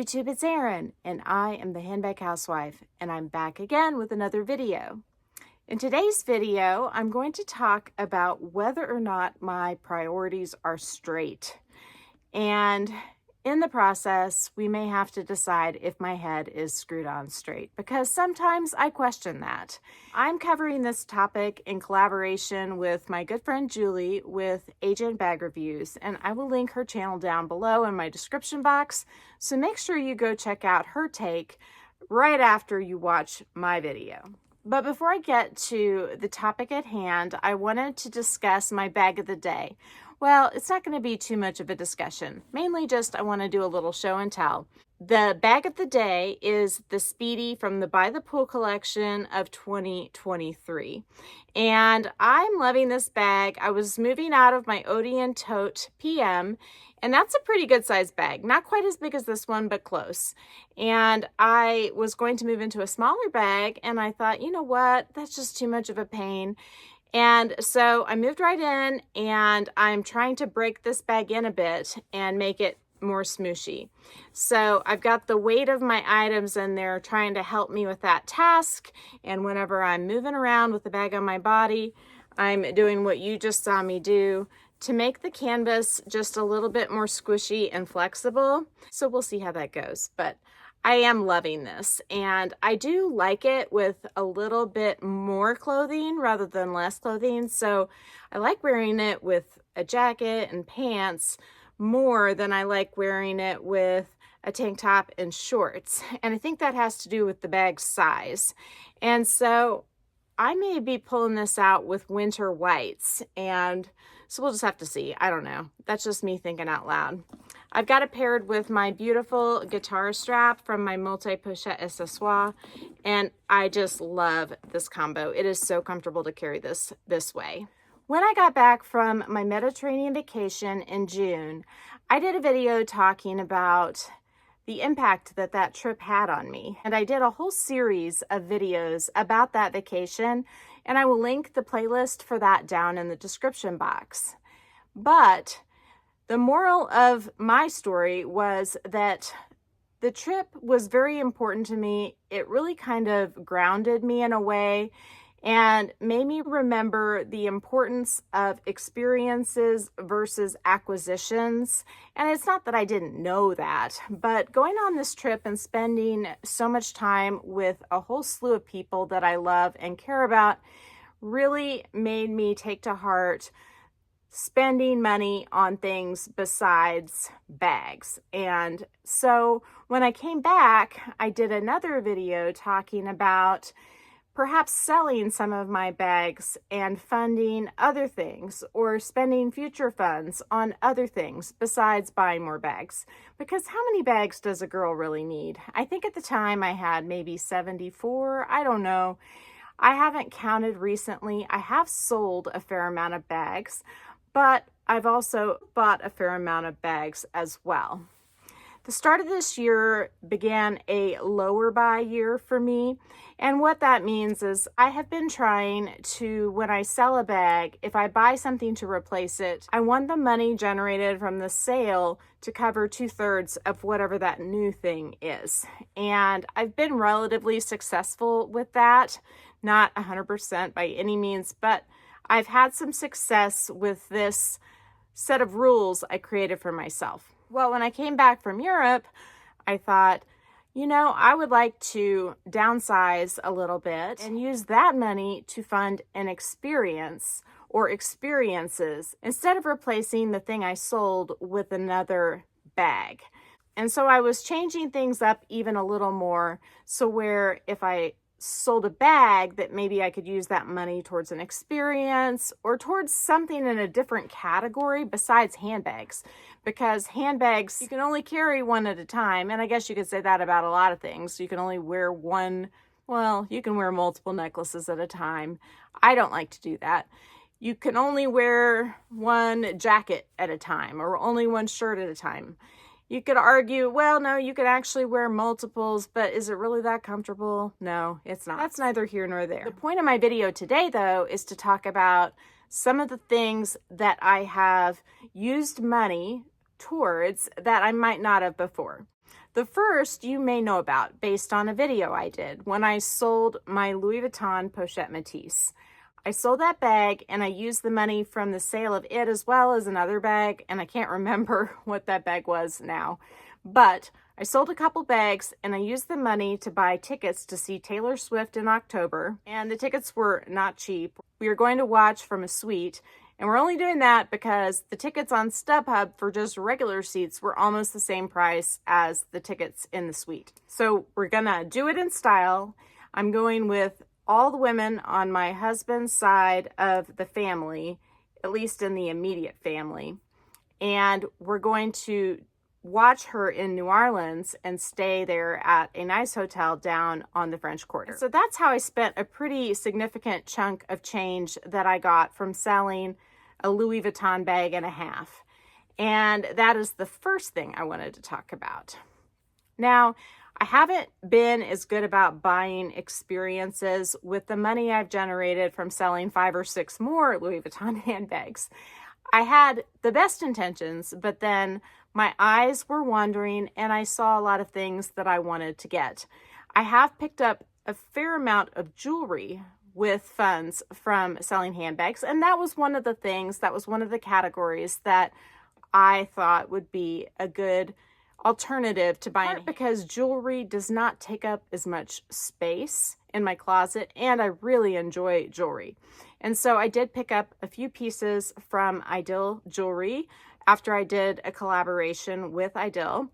YouTube, it's Erin, and I am the Handbag Housewife, and I'm back again with another video. In today's video, I'm going to talk about whether or not my priorities are straight. And in the process, we may have to decide if my head is screwed on straight, because sometimes I question that. I'm covering this topic in collaboration with my good friend Julie with Agent Bag Reviews, and I will link her channel down below in my description box, so make sure you go check out her take right after you watch my video. But before I get to the topic at hand, I wanted to discuss my bag of the day. Well, it's not going to be too much of a discussion. Mainly just I want to do a little show and tell. The bag of the day is the Speedy from the By the Pool collection of 2023. And I'm loving this bag. I was moving out of my Odeon Tote PM, and that's a pretty good sized bag. Not quite as big as this one, but close. And I was going to move into a smaller bag, and I thought, you know what, that's just too much of a pain. And so I moved right in, and I'm trying to break this bag in a bit and make it more smooshy. So I've got the weight of my items in there trying to help me with that task. And whenever I'm moving around with the bag on my body, I'm doing what you just saw me do to make the canvas just a little bit more squishy and flexible. So we'll see how that goes. But I am loving this, and I do like it with a little bit more clothing rather than less clothing. So I like wearing it with a jacket and pants more than I like wearing it with a tank top and shorts. And I think that has to do with the bag size. And so I may be pulling this out with winter whites, and so we'll just have to see. I don't know. That's just me thinking out loud. I've got it paired with my beautiful guitar strap from my multi-pochette accessoire, and I just love this combo. It is so comfortable to carry this way. When I got back from my Mediterranean vacation in June, I did a video talking about the impact that that trip had on me. And I did a whole series of videos about that vacation, and I will link the playlist for that down in the description box. But the moral of my story was that the trip was very important to me. It really kind of grounded me in a way and made me remember the importance of experiences versus acquisitions. And it's not that I didn't know that, but going on this trip and spending so much time with a whole slew of people that I love and care about really made me take to heart spending money on things besides bags. And so when I came back, I did another video talking about perhaps selling some of my bags and funding other things, or spending future funds on other things besides buying more bags. Because how many bags does a girl really need? I think at the time I had maybe 74. I don't know. I haven't counted recently. I have sold a fair amount of bags, but I've also bought a fair amount of bags as well. The start of this year began a lower buy year for me. And what that means is I have been trying to, when I sell a bag, if I buy something to replace it, I want the money generated from the sale to cover 2/3 of whatever that new thing is. And I've been relatively successful with that. Not 100% by any means, but I've had some success with this set of rules I created for myself. Well, when I came back from Europe, I thought, you know, I would like to downsize a little bit and use that money to fund an experience or experiences instead of replacing the thing I sold with another bag. And so I was changing things up even a little more, so where if I sold a bag, that maybe I could use that money towards an experience or towards something in a different category besides handbags. Because handbags, you can only carry one at a time. And I guess you could say that about a lot of things. You can only wear one, well, you can wear multiple necklaces at a time. I don't like to do that. You can only wear one jacket at a time, or only one shirt at a time. You could argue, well, no, you could actually wear multiples, but is it really that comfortable? No, it's not. That's neither here nor there. The point of my video today, though, is to talk about some of the things that I have used money towards that I might not have before. The first you may know about based on a video I did when I sold my Louis Vuitton Pochette Métis. I sold that bag and I used the money from the sale of it as well as another bag, and I can't remember what that bag was now. But I sold a couple bags and I used the money to buy tickets to see Taylor Swift in October, and the tickets were not cheap. We were going to watch from a suite, and we're only doing that because the tickets on StubHub for just regular seats were almost the same price as the tickets in the suite. So we're gonna do it in style. I'm going with all the women on my husband's side of the family, at least in the immediate family. And we're going to watch her in New Orleans and stay there at a nice hotel down on the French Quarter. So that's how I spent a pretty significant chunk of change that I got from selling a Louis Vuitton bag and a half. And that is the first thing I wanted to talk about. Now, I haven't been as good about buying experiences with the money I've generated from selling 5 or 6 more Louis Vuitton handbags. I had the best intentions, but then my eyes were wandering and I saw a lot of things that I wanted to get. I have picked up a fair amount of jewelry with funds from selling handbags, and that was one of the things, that was one of the categories that I thought would be a good alternative to buying, because jewelry does not take up as much space in my closet and I really enjoy jewelry. And so I did pick up a few pieces from Idyl jewelry after I did a collaboration with Idyl,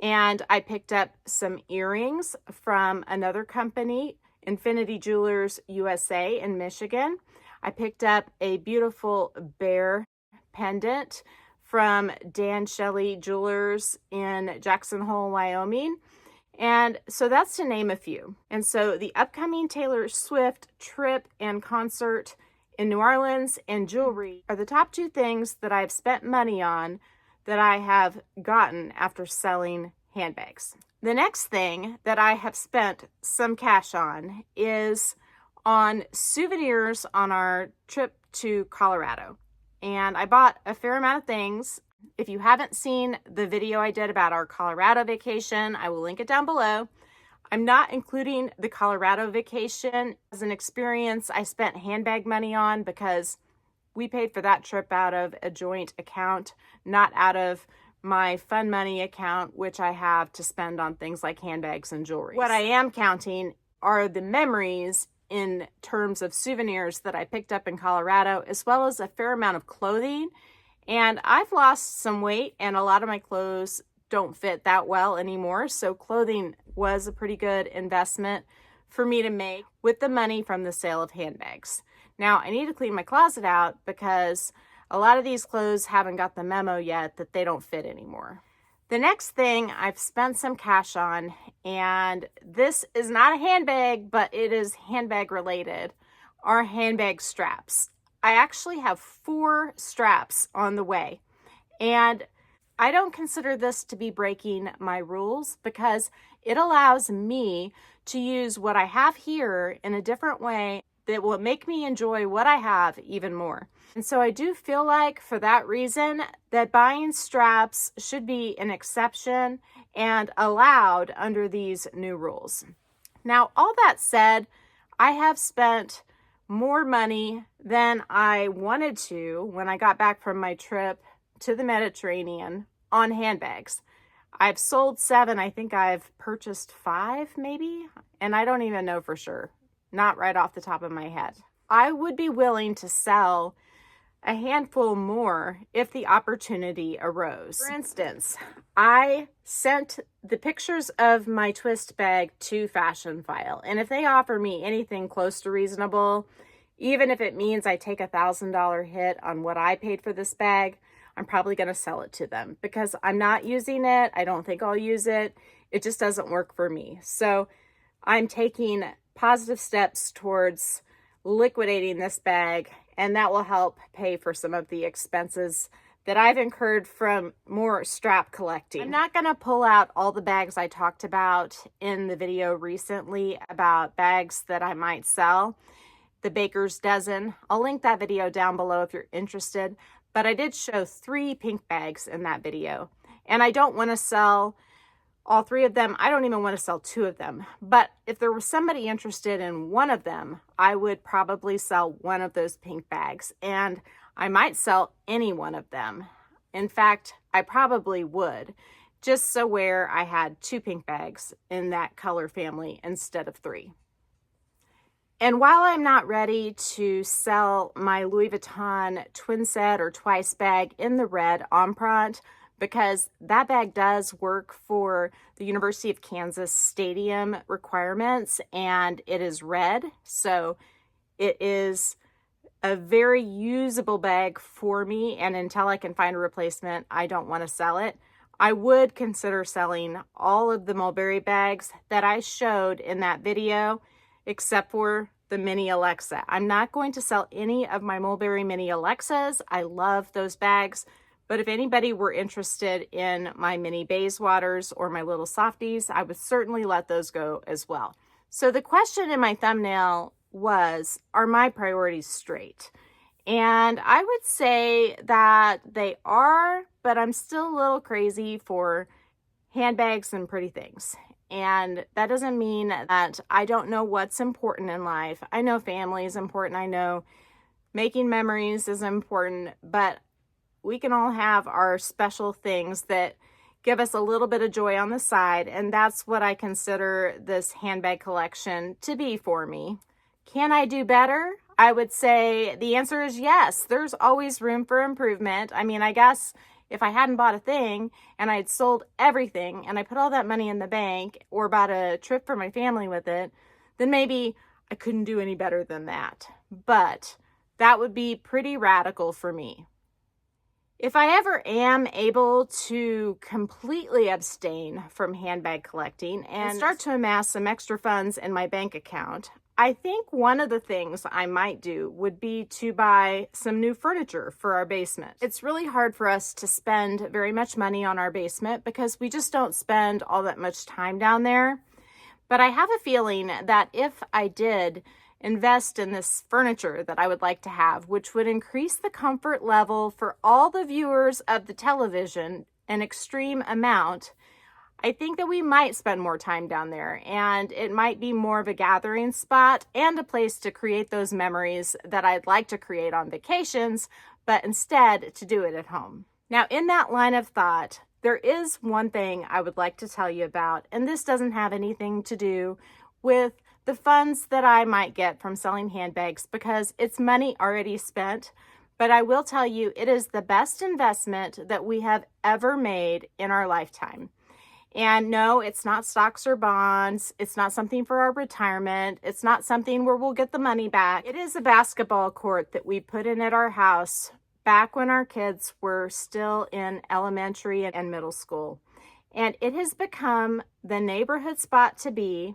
and I picked up some earrings from another company, InfinityJewelera USA in Michigan. I picked up a beautiful bear pendant from Dan Shelley Jewelers in Jackson Hole, Wyoming. And so that's to name a few. And so the upcoming Taylor Swift trip and concert in New Orleans and jewelry are the top 2 things that I've spent money on that I have gotten after selling handbags. The next thing that I have spent some cash on is on souvenirs on our trip to Colorado. And I bought a fair amount of things. If you haven't seen the video I did about our Colorado vacation, I will link it down below. I'm not including the Colorado vacation as an experience I spent handbag money on because we paid for that trip out of a joint account, not out of my fun money account, which I have to spend on things like handbags and jewelry. What I am counting are the memories in terms of souvenirs that I picked up in Colorado, as well as a fair amount of clothing. And I've lost some weight and a lot of my clothes don't fit that well anymore. So clothing was a pretty good investment for me to make with the money from the sale of handbags. Now I need to clean my closet out because a lot of these clothes haven't got the memo yet that they don't fit anymore. The next thing I've spent some cash on, and this is not a handbag, but it is handbag related, are handbag straps. I actually have 4 straps on the way, and I don't consider this to be breaking my rules because it allows me to use what I have here in a different way that will make me enjoy what I have even more. And so I do feel like for that reason that buying straps should be an exception and allowed under these new rules. Now, all that said, I have spent more money than I wanted to when I got back from my trip to the Mediterranean on handbags. I've sold 7. I think I've purchased 5 maybe, and I don't even know for sure. Not right off the top of my head. I would be willing to sell a handful more if the opportunity arose. For instance, I sent the pictures of my twist bag to Fashion File, and if they offer me anything close to reasonable, even if it means I take $1,000 hit on what I paid for this bag, I'm probably going to sell it to them because I'm not using it. I don't think I'll use it. It just doesn't work for me. So I'm taking positive steps towards liquidating this bag, and that will help pay for some of the expenses that I've incurred from more strap collecting. I'm not going to pull out all the bags I talked about in the video recently about bags that I might sell, the Baker's Dozen. I'll link that video down below if you're interested, but I did show 3 pink bags in that video, and I don't want to sell all three of them. I don't even want to sell two of them. But if there was somebody interested in one of them, I would probably sell one of those pink bags. And I might sell any one of them. In fact, I probably would, just so where I had two pink bags in that color family instead of three. And while I'm not ready to sell my Louis Vuitton twin set or twice bag in the red Empreinte, because that bag does work for the University of Kansas stadium requirements, and it is red, so it is a very usable bag for me, and until I can find a replacement, I don't want to sell it. I would consider selling all of the mulberry bags that I showed in that video, except for the mini Alexa. I'm not going to sell any of my mulberry mini Alexas. I love those bags, but if anybody were interested in my mini Bayswaters or my little softies, I would certainly let those go as well. So the question in my thumbnail was, are my priorities straight? And I would say that they are, but I'm still a little crazy for handbags and pretty things. And that doesn't mean that I don't know what's important in life. I know family is important. I know making memories is important, but we can all have our special things that give us a little bit of joy on the side. And that's what I consider this handbag collection to be for me. Can I do better? I would say the answer is yes. There's always room for improvement. I mean, I guess if I hadn't bought a thing and I had sold everything and I put all that money in the bank or bought a trip for my family with it, then maybe I couldn't do any better than that. But that would be pretty radical for me. If I ever am able to completely abstain from handbag collecting and start to amass some extra funds in my bank account, I think one of the things I might do would be to buy some new furniture for our basement. It's really hard for us to spend very much money on our basement because we just don't spend all that much time down there. But I have a feeling that if I did invest in this furniture that I would like to have, which would increase the comfort level for all the viewers of the television an extreme amount, I think that we might spend more time down there, and it might be more of a gathering spot and a place to create those memories that I'd like to create on vacations, but instead to do it at home. Now, in that line of thought, there is one thing I would like to tell you about, and this doesn't have anything to do with the funds that I might get from selling handbags because it's money already spent. But I will tell you, it is the best investment that we have ever made in our lifetime. And no, it's not stocks or bonds. It's not something for our retirement. It's not something where we'll get the money back. It is a basketball court that we put in at our house back when our kids were still in elementary and middle school. And it has become the neighborhood spot to be.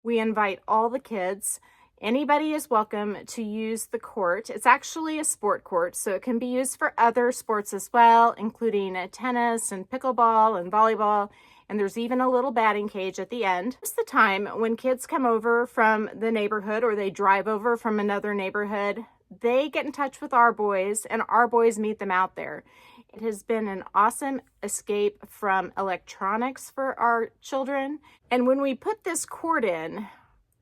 We invite all the kids. Anybody is welcome to use the court. It's actually a sport court, so it can be used for other sports as well, including tennis and pickleball and volleyball. And there's even a little batting cage at the end. It's the time when kids come over from the neighborhood or they drive over from another neighborhood, they get in touch with our boys and our boys meet them out there. It has been an awesome escape from electronics for our children. And when we put this court in,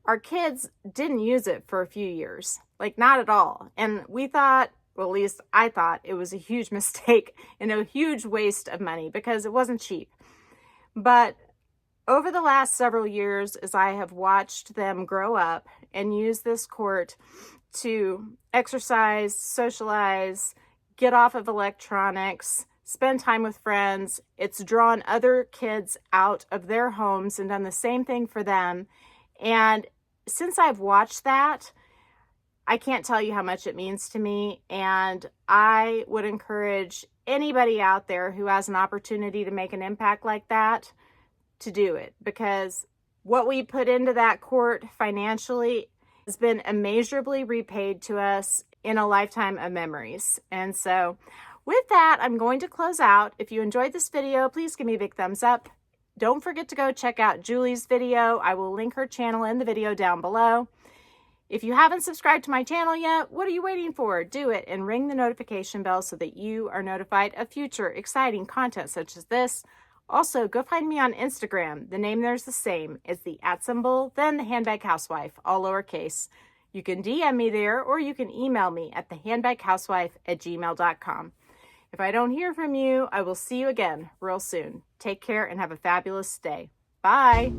our kids didn't use it for a few years, like not at all. And we thought, well, at least I thought it was a huge mistake and a huge waste of money because it wasn't cheap. But over the last several years, as I have watched them grow up and use this court to exercise, socialize, get off of electronics, spend time with friends, it's drawn other kids out of their homes and done the same thing for them. And since I've watched that, I can't tell you how much it means to me. And I would encourage anybody out there who has an opportunity to make an impact like that to do it, because what we put into that court financially has been immeasurably repaid to us in a lifetime of memories. And so with that, I'm going to close out. If you enjoyed this video, please give me a big thumbs up. Don't forget to go check out Julie's video. I will link her channel in the video down below. If you haven't subscribed to my channel yet, what are you waiting for? Do it and ring the notification bell so that you are notified of future exciting content such as this Also, go find me on Instagram. The name there's the same. It's the @ then the Handbag Housewife, all lowercase. You can DM me there, or you can email me at thehandbaghousewife@gmail.com. If I don't hear from you, I will see you again real soon. Take care and have a fabulous day. Bye.